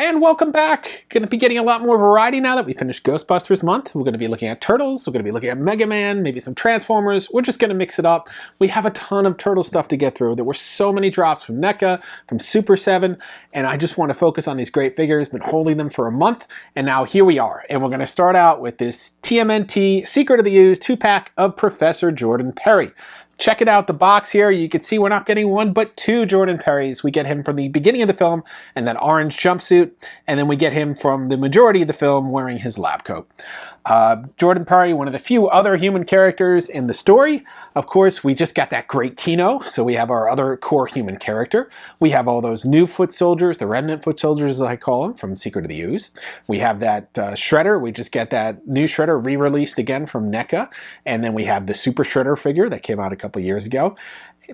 And welcome back. Going to be getting a lot more variety now that we finished Ghostbusters month. We're going to be looking at Turtles, we're going to be looking at Mega Man, maybe some Transformers. We're just going to mix it up. We have a ton of Turtle stuff to get through. There were so many drops from NECA, from Super 7, and I just want to focus on these great figures. Been holding them for a month, and now here we are. And we're going to start out with this TMNT Secret of the Ooze 2-pack of Professor Jordan Perry. Check it out, the box here. You can see we're not getting one, but two Jordan Perrys. We get him from the beginning of the film in that orange jumpsuit, and then we get him from the majority of the film wearing his lab coat. Jordan Perry, one of the few other human characters in the story. Of course, we just got that great Kino, so we have our other core human character. We have all those new foot soldiers, the remnant foot soldiers as I call them, from Secret of the Ooze. We have that Shredder. We just get that new Shredder re-released again from NECA. And then we have the Super Shredder figure that came out a couple years ago.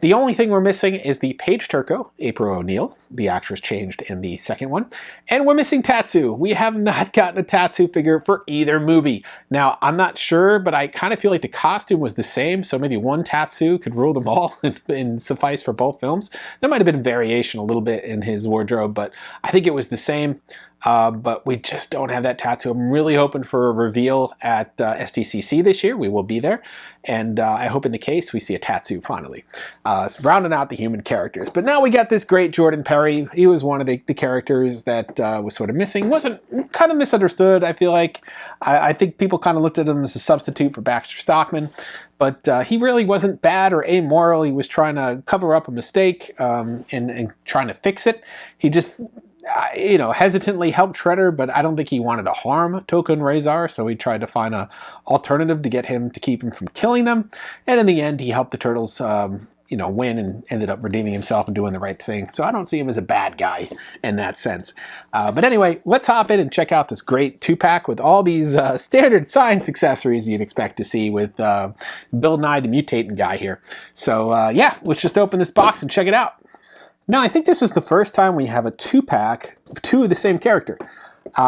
The only thing we're missing is the Paige Turco, April O'Neil. The actress changed in the second one. And we're missing Tatsu. We have not gotten a Tatsu figure for either movie. Now, I'm not sure, but I kind of feel like the costume was the same, so maybe one Tatsu could rule them all and suffice for both films. There might have been variation a little bit in his wardrobe, but I think it was the same. But we just don't have that Tatsu. I'm really hoping for a reveal at SDCC this year. We will be there. And I hope in the case we see a Tatsu finally. Rounding out the human characters. But now we got this great Jordan Perry. He was one of the characters that was sort of missing. Wasn't kind of misunderstood, I feel like. I think people kind of looked at him as a substitute for Baxter Stockman. But he really wasn't bad or amoral. He was trying to cover up a mistake and trying to fix it. He just hesitantly helped Shredder, but I don't think he wanted to harm Toka and Razor, so he tried to find an alternative to get him to keep him from killing them. And in the end, he helped the Turtles, win and ended up redeeming himself and doing the right thing. So I don't see him as a bad guy in that sense. But anyway, let's hop in and check out this great 2-pack with all these standard science accessories you'd expect to see with Bill Nye the Mutating guy here. So yeah, let's just open this box and check it out. Now, I think this is the first time we have a 2-pack of two of the same character.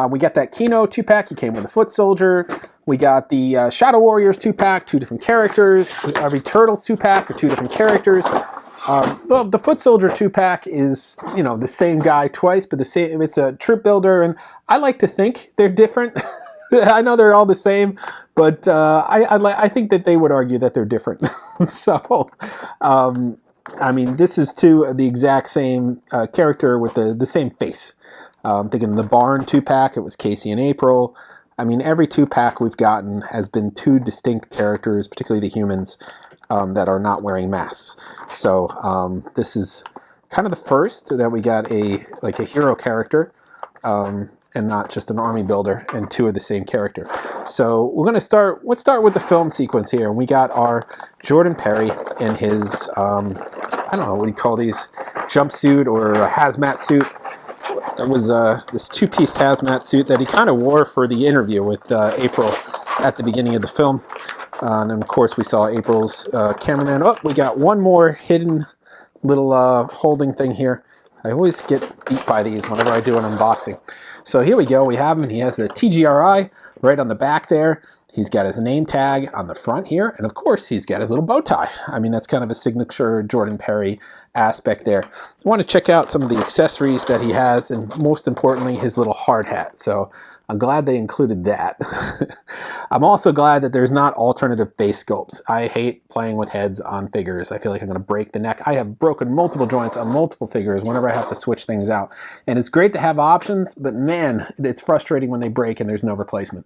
We got that Kino 2-pack, he came with a foot soldier. We got the Shadow Warriors 2-pack, two different characters. Every Turtles 2-pack are two different characters. The foot soldier 2-pack is, the same guy twice, but it's a troop builder, and I like to think they're different. I know they're all the same, but I think that they would argue that they're different. So, I mean, this is two of the exact same character with the same face. I'm thinking the Barn 2-pack, it was Casey and April. I mean, every 2-pack we've gotten has been two distinct characters, particularly the humans, that are not wearing masks. So this is kind of the first that we got a hero character, and not just an army builder, and two of the same character. So we're going to let's start with the film sequence here. And we got our Jordan Perry in his, I don't know, what do you call these, jumpsuit or a hazmat suit. It was this 2-piece hazmat suit that he kind of wore for the interview with April at the beginning of the film. And then, of course, we saw April's cameraman. Oh, we got one more hidden little holding thing here. I always get beat by these whenever I do an unboxing. So here we go. We have him. He has the TGRI right on the back there. He's got his name tag on the front here. And of course, he's got his little bow tie. I mean, that's kind of a signature Jordan Perry aspect there. I want to check out some of the accessories that he has, and most importantly, his little hard hat. So I'm glad they included that. I'm also glad that there's not alternative face sculpts. I hate playing with heads on figures. I feel like I'm going to break the neck. I have broken multiple joints on multiple figures whenever I have to switch things out. And it's great to have options, but man, it's frustrating when they break and there's no replacement.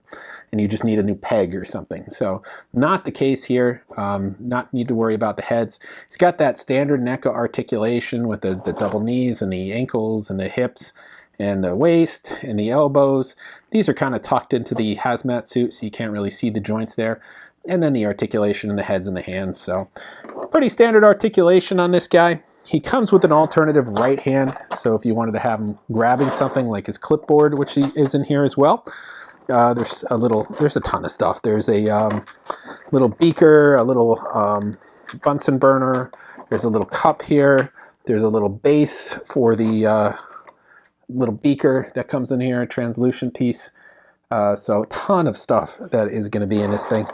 And you just need a new peg or something. So not the case here. Not need to worry about the heads. It's got that standard NECA articulation with the double knees and the ankles and the hips and the waist and the elbows. These are kind of tucked into the hazmat suit, so you can't really see the joints there. And then the articulation in the heads and the hands. So pretty standard articulation on this guy. He comes with an alternative right hand, so if you wanted to have him grabbing something like his clipboard, which he is in here as well. There's a ton of stuff. There's a little beaker, a little Bunsen burner. There's a little cup here. There's a little base for the little beaker that comes in here, a translucent piece. So a ton of stuff that is going to be in this thing.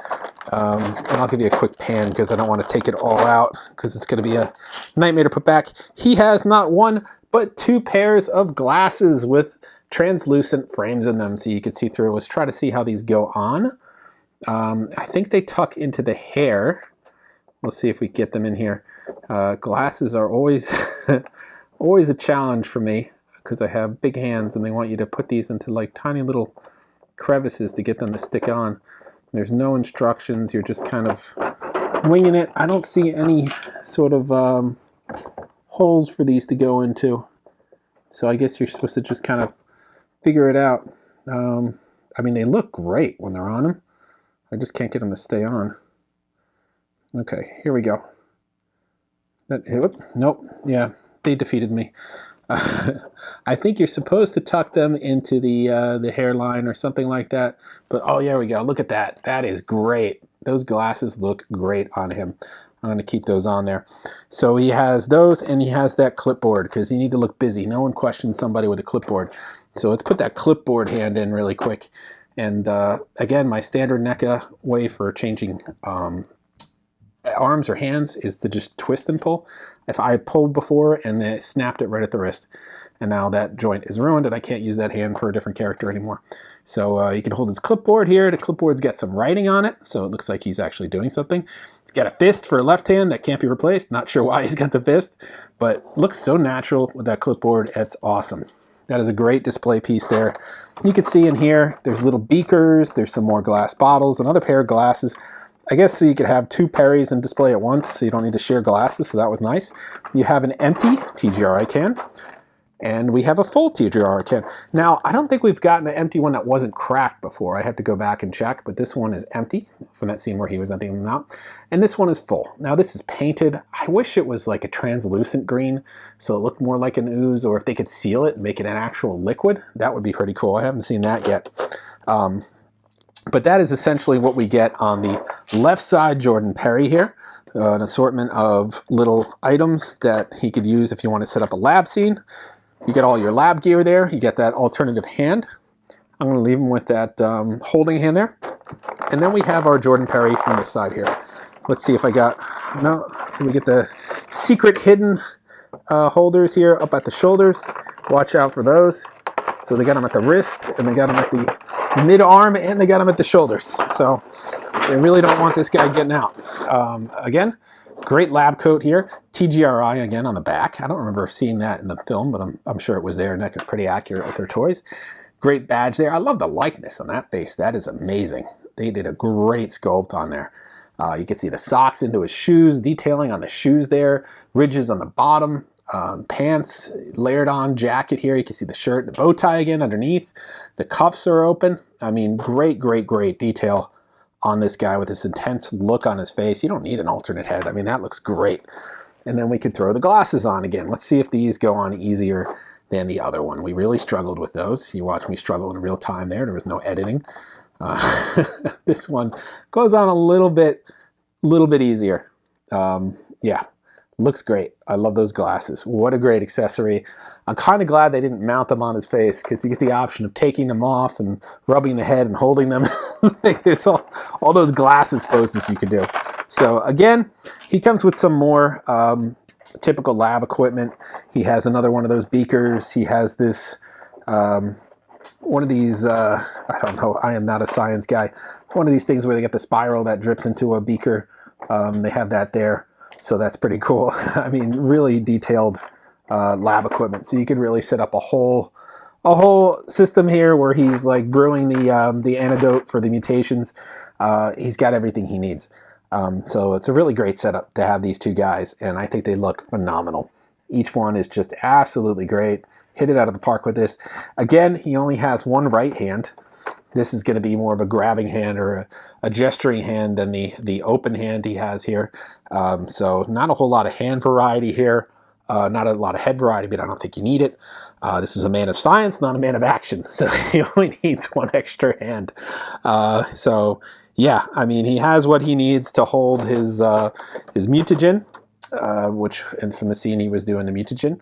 And I'll give you a quick pan because I don't want to take it all out because it's going to be a nightmare to put back. He has not one but two pairs of glasses with translucent frames in them so you can see through. Let's try to see how these go on. I think they tuck into the hair. We'll see if we get them in here. Glasses are always always a challenge for me because I have big hands and they want you to put these into like tiny little crevices to get them to stick on. There's no instructions, you're just kind of winging it. I don't see any sort of holes for these to go into, so I guess you're supposed to just kind of figure it out. I mean, they look great when they're on them. I just can't get them to stay on. Okay, here we go. Nope, yeah, they defeated me. I think you're supposed to tuck them into the hairline or something like that. But oh, yeah, we go. Look at that. That is great. Those glasses look great on him. I'm going to keep those on there. So he has those and he has that clipboard because you need to look busy. No one questions somebody with a clipboard. So let's put that clipboard hand in really quick. And again, my standard NECA way for changing arms or hands is to just twist and pull. If I pulled before and they snapped it right at the wrist, and now that joint is ruined and I can't use that hand for a different character anymore. So you can hold his clipboard here. The clipboard's got some writing on it, so it looks like he's actually doing something. He's got a fist for a left hand that can't be replaced. Not sure why he's got the fist, but looks so natural with that clipboard. It's awesome. That is a great display piece there. You can see in here, there's little beakers, there's some more glass bottles, another pair of glasses. I guess so you could have two Perrys in display at once, so you don't need to share glasses, so that was nice. You have an empty TGRI can, and we have a full TGRI can. Now, I don't think we've gotten an empty one that wasn't cracked before. I had to go back and check, but this one is empty from that scene where he was emptying them out. And this one is full. Now, this is painted. I wish it was like a translucent green, so it looked more like an ooze, or if they could seal it and make it an actual liquid, that would be pretty cool. I haven't seen that yet. But that is essentially what we get on the left side Jordan Perry here. An assortment of little items that he could use if you want to set up a lab scene. You get all your lab gear there. You get that alternative hand. I'm going to leave him with that holding hand there. And then we have our Jordan Perry from this side here. Let's see if I got... No, we get the secret hidden holders here up at the shoulders. Watch out for those. So they got them at the wrist, and they got them at the mid-arm, and they got them at the shoulders. So they really don't want this guy getting out. Again, great lab coat here. TGRI again on the back. I don't remember seeing that in the film, but I'm sure it was there. NECA's pretty accurate with their toys. Great badge there. I love the likeness on that face. That is amazing. They did a great sculpt on there. You can see the socks into his shoes, detailing on the shoes there, ridges on the bottom. Pants, layered on jacket here. You can see the shirt, the bow tie again underneath. The cuffs are open. I mean, great, great, great detail on this guy with this intense look on his face. You don't need an alternate head. I mean, that looks great. And then we could throw the glasses on again. Let's see if these go on easier than the other one. We really struggled with those. You watched me struggle in real time there. There was no editing. This one goes on a little bit easier. Yeah. Looks great. I love those glasses. What a great accessory. I'm kind of glad they didn't mount them on his face because you get the option of taking them off and rubbing the head and holding them. There's all those glasses poses you could do. So again, he comes with some more typical lab equipment. He has another one of those beakers. He has this, one of these, I don't know, I am not a science guy. One of these things where they get the spiral that drips into a beaker. They have that there. So that's pretty cool. I mean, really detailed lab equipment. So you could really set up a whole system here where he's like brewing the antidote for the mutations. He's got everything he needs. So it's a really great setup to have these two guys, and I think they look phenomenal. Each one is just absolutely great. Hit it out of the park with this. Again, he only has one right hand. This is going to be more of a grabbing hand or a gesturing hand than the open hand he has here. So not a whole lot of hand variety here. Not a lot of head variety, but I don't think you need it. This is a man of science, not a man of action. So he only needs one extra hand. So yeah, I mean, he has what he needs to hold his mutagen, which, and from the scene he was doing the mutagen.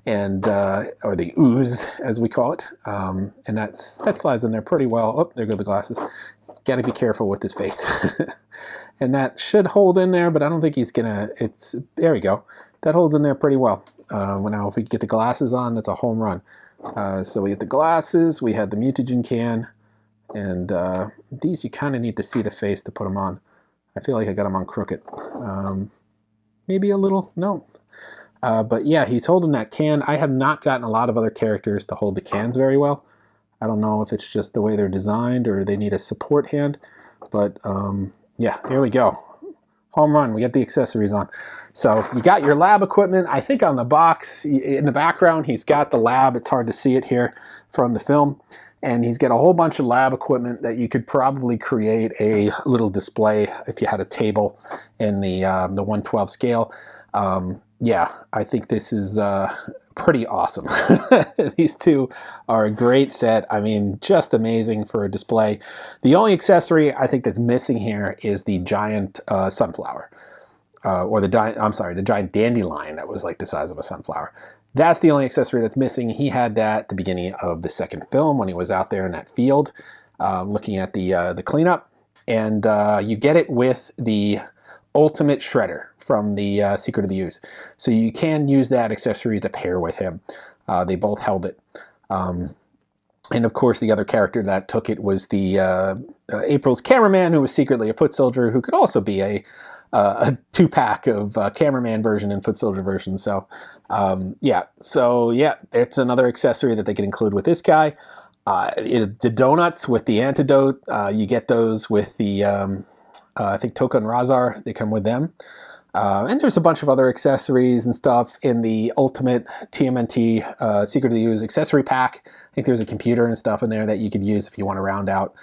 And or the ooze, as we call it, and that slides in there pretty well. Oh, there go the glasses. Got to be careful with his face. And that should hold in there, but I don't think he's gonna. There we go. That holds in there pretty well. Now, if we get the glasses on, that's a home run. So we get the glasses, we had the mutagen can, and these you kind of need to see the face to put them on. I feel like I got them on crooked. Maybe a little, no. But yeah, he's holding that can. I have not gotten a lot of other characters to hold the cans very well. I don't know if it's just the way they're designed or they need a support hand. But yeah, here we go. Home run, we got the accessories on. So you got your lab equipment. I think on the box, in the background, he's got the lab. It's hard to see it here from the film. And he's got a whole bunch of lab equipment that you could probably create a little display if you had a table in the 1/12 scale. Yeah, I think this is pretty awesome. These two are a great set. I mean, just amazing for a display. The only accessory I think that's missing here is the giant sunflower, or the giant dandelion that was like the size of a sunflower. That's the only accessory that's missing. He had that at the beginning of the second film when he was out there in that field looking at the cleanup. And you get it with the ultimate shredder from the Secret of the Ooze. So you can use that accessory to pair with him. They both held it. And of course, the other character that took it was the April's cameraman, who was secretly a foot soldier, who could also be a 2-pack of cameraman version and foot soldier version. So yeah, it's another accessory that they can include with this guy. The donuts with the antidote, you get those with the I think Toka and Razar, they come with them. And there's a bunch of other accessories and stuff in the Ultimate TMNT Secret of the Ooze accessory pack. I think there's a computer and stuff in there that you could use if you want to round out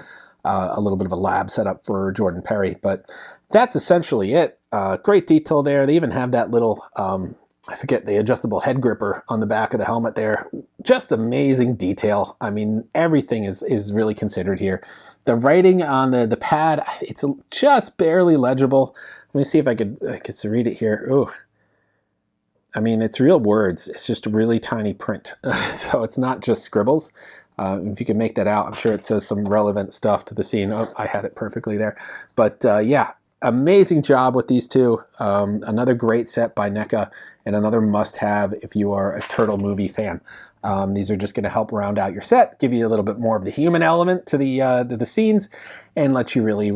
a little bit of a lab setup for Jordan Perry. But that's essentially it. Great detail there. They even have that little, I forget, the adjustable head gripper on the back of the helmet there. Just amazing detail. I mean, everything is really considered here. The writing on the pad, it's just barely legible. Let me see if I could read it here. Oh, I mean, it's real words. It's just really tiny print. So it's not just scribbles. If you can make that out, I'm sure it says some relevant stuff to the scene. Oh, I had it perfectly there. But yeah, amazing job with these two. Another great set by NECA and another must-have if you are a Turtle movie fan. These are just going to help round out your set, give you a little bit more of the human element to the scenes, and let you really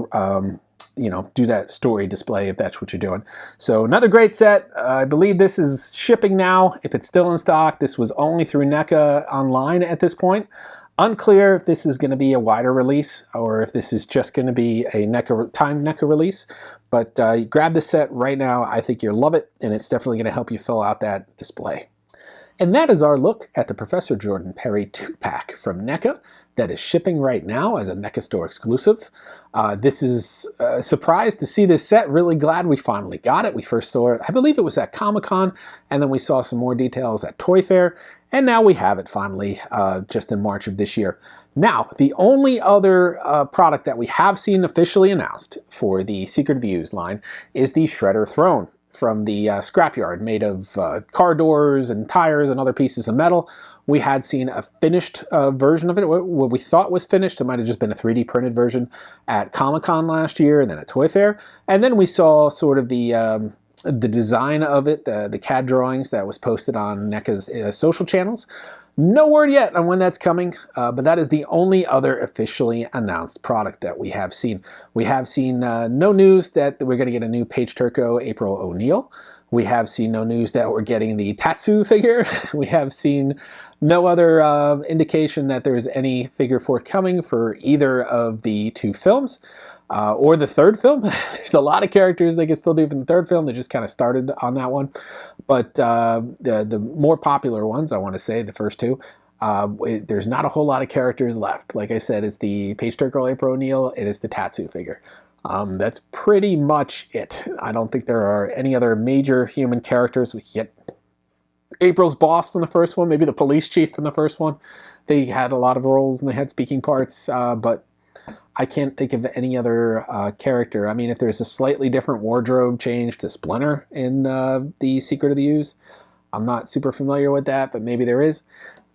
do that story display if that's what you're doing. So another great set. I believe this is shipping now. If it's still in stock, this was only through NECA online at this point. Unclear if this is going to be a wider release or if this is just going to be a timed NECA release. But you grab this set right now. I think you'll love it, and it's definitely going to help you fill out that display. And that is our look at the Professor Jordan Perry 2-pack from NECA that is shipping right now as a NECA Store exclusive. This is a surprise to see this set. Really glad we finally got it. We first saw it, I believe it was at Comic-Con, and then we saw some more details at Toy Fair, and now we have it finally just in March of this year. Now, the only other product that we have seen officially announced for the Secret of the Ooze line is the Shredder Throne from the scrapyard, made of car doors and tires and other pieces of metal. We had seen a finished version of it, what we thought was finished. It might have just been a 3D printed version at Comic-Con last year and then at Toy Fair. And then we saw sort of the design of it, the CAD drawings that was posted on NECA's social channels. No word yet on when that's coming, but that is the only other officially announced product that we have seen. We have seen no news that we're going to get a new Paige Turco, April O'Neil. We have seen no news that we're getting the Tatsu figure. We have seen no other indication that there's any figure forthcoming for either of the two films. Or the third film. There's a lot of characters they can still do from the third film. They just kind of started on that one. But the more popular ones, I want to say, the first two, there's not a whole lot of characters left. Like I said, it's the Paige Turco, April O'Neil, it is the Tatsu figure. That's pretty much it. I don't think there are any other major human characters. We get April's boss from the first one, maybe the police chief from the first one. They had a lot of roles and they had speaking parts, but I can't think of any other character. I mean, if there's a slightly different wardrobe change to Splinter in the Secret of the Ooze, I'm not super familiar with that, but maybe there is.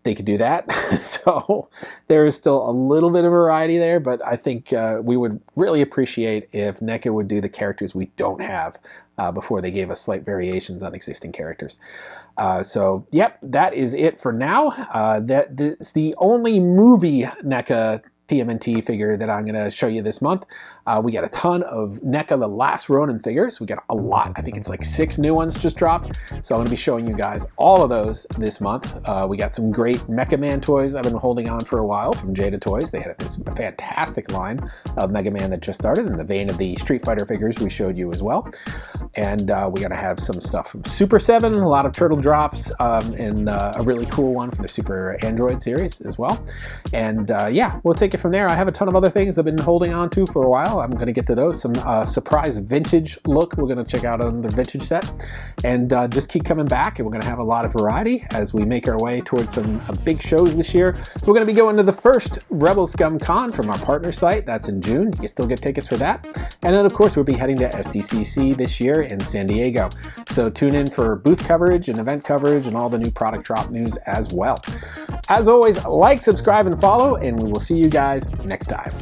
they could do that. So there is still a little bit of variety there, but I think we would really appreciate if NECA would do the characters we don't have before they gave us slight variations on existing characters. So, yep, that is it for now. That's the only movie NECA TMNT figure that I'm going to show you this month. We got a ton of NECA The Last Ronin figures. We got a lot. I think it's like 6 new ones just dropped. So I'm going to be showing you guys all of those this month. We got some great Mega Man toys I've been holding on for a while from Jada Toys. They had this fantastic line of Mega Man that just started in the vein of the Street Fighter figures we showed you as well. And we got to have some stuff from Super 7, a lot of turtle drops, and a really cool one from the Super Android series as well. And yeah, we'll take it from there. I have a ton of other things I've been holding on to for a while. I'm going to get to those. Some surprise vintage look we're going to check out on the vintage set. And just keep coming back, and we're going to have a lot of variety as we make our way towards some big shows this year. We're going to be going to the first Rebel Scum Con from our partner site. That's in June. You can still get tickets for that. And then, of course, we'll be heading to SDCC this year in San Diego. So tune in for booth coverage and event coverage and all the new product drop news as well. As always, like, subscribe, and follow, and we will see you guys next time.